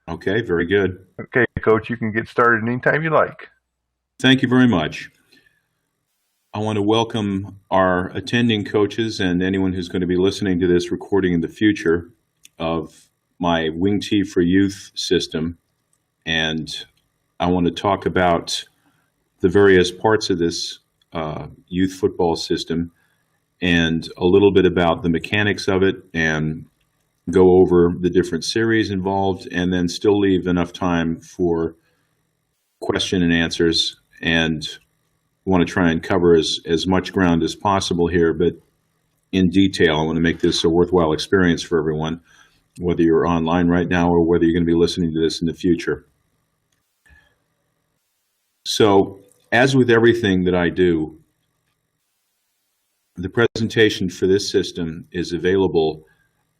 Okay, very good. Okay, Coach, you can get started anytime you like. Thank you very much. I want to welcome our attending coaches and anyone who's going to be listening to this recording in the future of my Wing T for Youth system. And I want to talk about the various parts of this youth football system and a little bit about the mechanics of it and go over the different series involved and then still leave enough time for question and answers and want to try and cover as much ground as possible here, but in detail. I want to make this a worthwhile experience for everyone, whether you're online right now or whether you're going to be listening to this in the future. So, as with everything that I do, the presentation for this system is available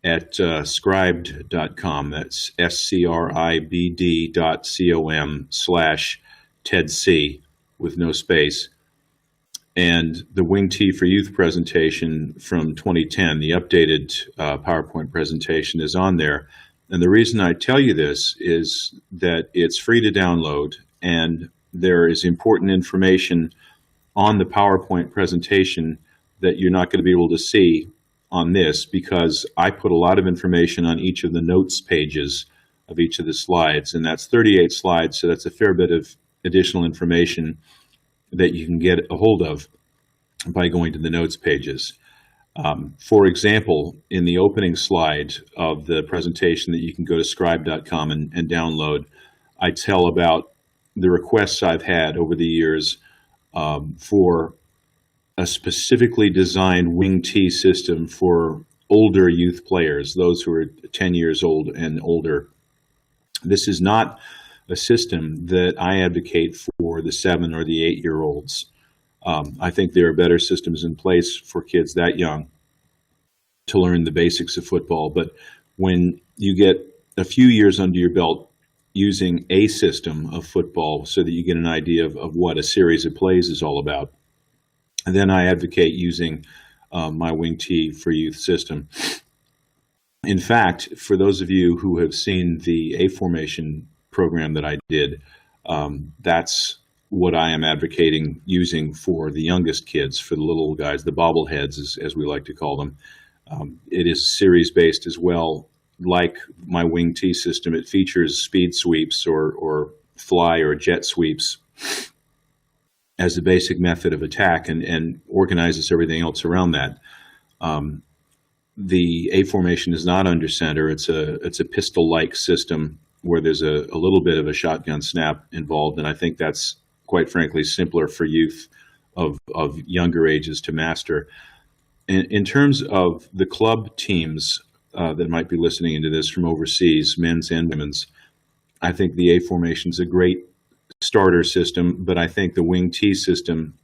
at scribd.com. That's scribd.com/TEDC with no space. And the Wing T for Youth presentation from 2010, the updated PowerPoint presentation, is on there. And the reason I tell you this is that it's free to download, and there is important information on the PowerPoint presentation that you're not going to be able to see on this, because I put a lot of information on each of the notes pages of each of the slides, and that's 38 slides, so that's a fair bit of additional information that you can get a hold of by going to the notes pages. For example, in the opening slide of the presentation that you can go to scribe.com and download, I tell about the requests I've had over the years for a specifically designed Wing T system for older youth players, those who are 10 years old and older. This is not a system that I advocate for the 7 or the 8-year-olds. I think there are better systems in place for kids that young to learn the basics of football. But when you get a few years under your belt using a system of football so that you get an idea of what a series of plays is all about, and then I advocate using my Wing T for Youth system. In fact, for those of you who have seen the A formation program that I did, that's what I am advocating using for the youngest kids, for the little guys, the bobbleheads, as we like to call them. It is series-based as well. Like my Wing T system, it features speed sweeps or fly or jet sweeps as the basic method of attack, and organizes everything else around that. The A formation is not under center. It's a pistol-like system where there's a little bit of a shotgun snap involved, and I think that's, quite frankly, simpler for youth of younger ages to master. In terms of the club teams that might be listening into this from overseas, men's and women's, I think the A formation is a great starter system, but I think the Wing T system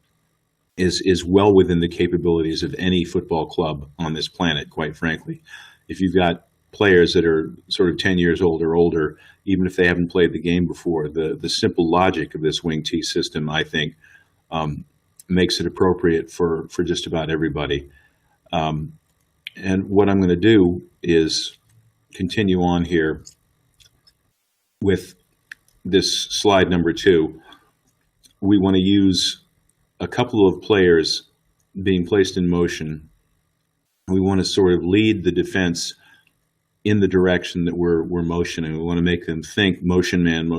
is well within the capabilities of any football club on this planet, quite frankly. If you've got players that are sort of 10 years old or older, even if they haven't played the game before, the simple logic of this Wing T system, I think, makes it appropriate for just about everybody. And what I'm going to do is continue on here with this slide number 2. We want to use a couple of players being placed in motion. We want to sort of lead the defense in the direction that we're motioning. We want to make them think motion man,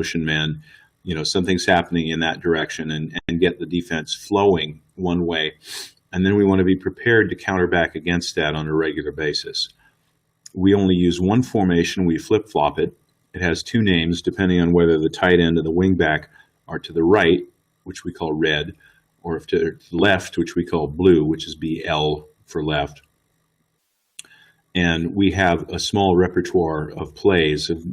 something's happening in that direction, and get the defense flowing one way. And then we want to be prepared to counter back against that on a regular basis. We only use one formation. We flip-flop it. It has 2 names depending on whether the tight end and the wingback are to the right, which we call red, or if to the left, which we call blue, which is BL for left. And we have a small repertoire of plays of,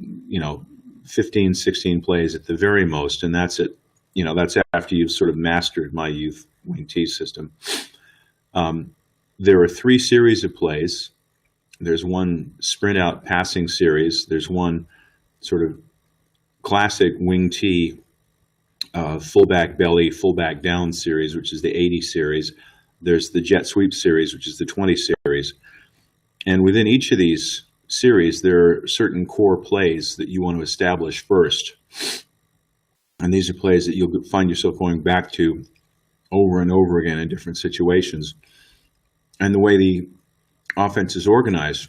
15, 16 plays at the very most, and that's it. That's after you've sort of mastered my youth Wing T system. There are 3 series of plays. There's one sprint out passing series. There's one sort of classic Wing T fullback belly, fullback down series, which is the 80 series. There's the jet sweep series, which is the 20 series. And within each of these series, there are certain core plays that you want to establish first. And these are plays that you'll find yourself going back to over and over again in different situations. And the way the offense is organized,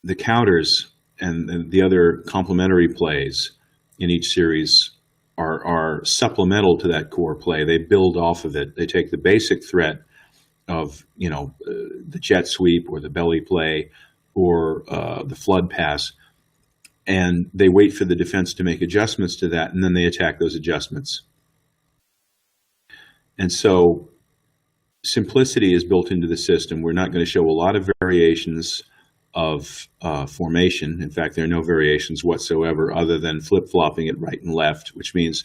the counters and the other complementary plays in each series are supplemental to that core play. They build off of it. They take the basic threat of, the jet sweep or the belly play or the flood pass, and they wait for the defense to make adjustments to that, and then they attack those adjustments. And so simplicity is built into the system. We're not going to show a lot of variations of formation. In fact, there are no variations whatsoever other than flip-flopping it right and left, which means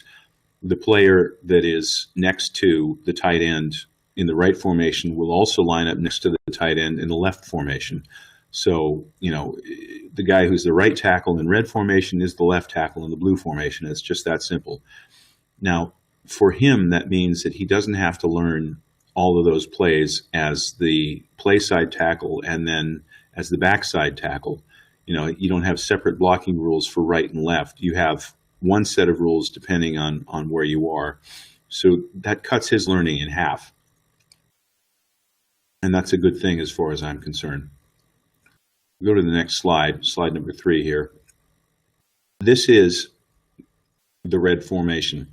the player that is next to the tight end in the right formation will also line up next to the tight end in the left formation. So, the guy who's the right tackle in red formation is the left tackle in the blue formation. It's just that simple. Now, for him, that means that he doesn't have to learn all of those plays as the play side tackle and then as the backside tackle. You don't have separate blocking rules for right and left. You have one set of rules depending on where you are. So that cuts his learning in half. And that's a good thing as far as I'm concerned. Go to the next slide number 3 here. This is the red formation.